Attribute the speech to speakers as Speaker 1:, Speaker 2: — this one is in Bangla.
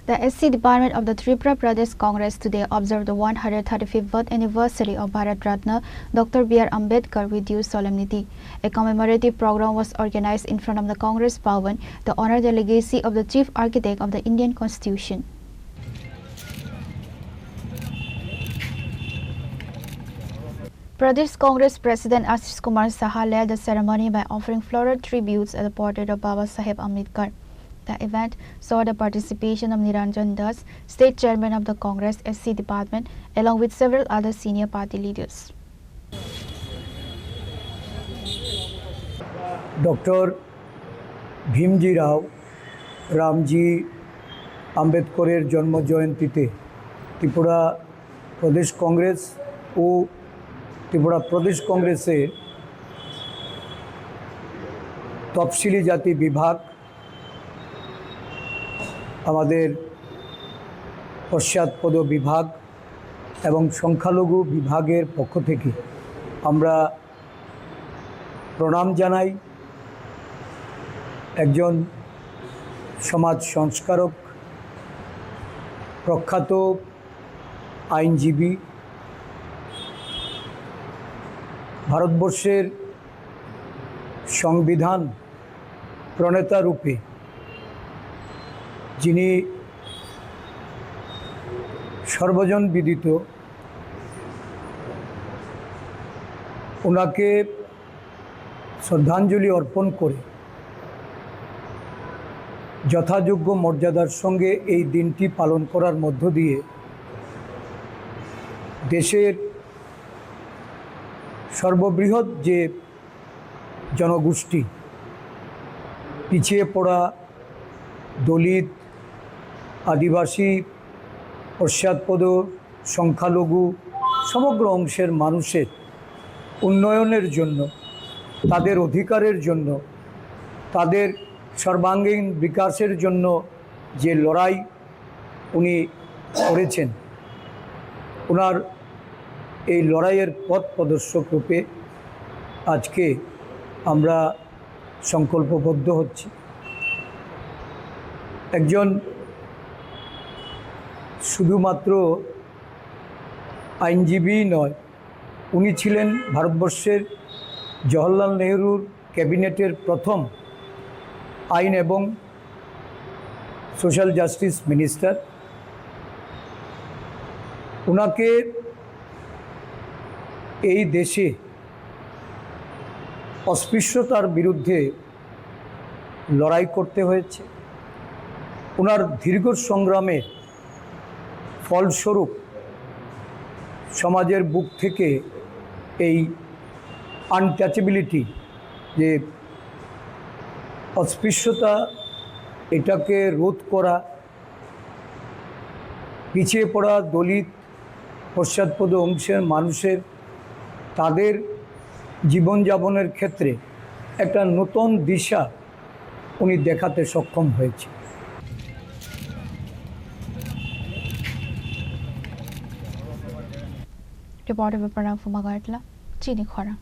Speaker 1: The SC Department of the Tripura Pradesh Congress today observed the 135th birth anniversary of Bharat Ratna Dr. B.R. Ambedkar with due solemnity. A commemorative program was organized in front of the Congress Bhavan to honor the legacy of the chief architect of the Indian Constitution. Pradesh Congress President Ashish Kumar Saha led the ceremony by offering floral tributes at the portrait of Baba Saheb Ambedkar. The event saw the participation of Niranjan Das, State Chairman of the Congress SC Department, along with several other senior party leaders.
Speaker 2: Dr. Bhimji Rao Ramji Ambedkarer জন্ম জয়ন্তীতে ত্রিপুরা প্রদেশ কংগ্রেস ও ত্রিপুরা প্রদেশ কংগ্রেসের তফসিলি জাতি বিভাগ আমাদের পশ্চাৎপদ বিভাগ এবং সংখ্যালঘু বিভাগের পক্ষ থেকে আমরা প্রণাম জানাই একজন সমাজ সংস্কারক প্রখ্যাত আইনজীবী ভারতবর্ষের সংবিধান প্রণেতা রূপে যিনি সর্বজন বিদিত ওনাকে শ্রদ্ধাঞ্জলি অর্পণ করে যথাযোগ্য মর্যাদার সঙ্গে এই দিনটি পালন করার মধ্য দিয়ে দেশের সর্ববৃহৎ যে জনগোষ্ঠী পিছিয়ে পড়া দলিত আদিবাসী পশ্চাৎপদ সংখ্যালঘু সমগ্র অংশের মানুষের উন্নয়নের জন্য তাদের অধিকারের জন্য তাদের সর্বাঙ্গীন বিকাশের জন্য যে লড়াই উনি করেছেন ওনার এই লড়াইয়ের পথ প্রদর্শক রূপে আজকে আমরা সংকল্পবদ্ধ হচ্ছি একজন শুধুমাত্র আইনজীবী নয় উনি ছিলেন ভারতবর্ষের জওহরলাল নেহরুর ক্যাবিনেটের প্রথম আইন এবং সোশ্যাল জাস্টিস মিনিস্টার ওনাকে এই দেশে অস্পৃশ্যতার বিরুদ্ধে লড়াই করতে হয়েছে ওনার দীর্ঘ সংগ্রামের ফলস্বরূপ সমাজের বুক থেকে এই আনটাচেবিলিটি যে অস্পৃশ্যতা এটাকে রোধ করা পিছিয়ে পড়া দলিত পশ্চাৎপদ অংশের মানুষের তাদের জীবনযাপনের ক্ষেত্রে একটা নতুন দিশা উনি দেখাতে সক্ষম হয়েছে
Speaker 1: Reporter Viparam Fumagatla, Chini Khora.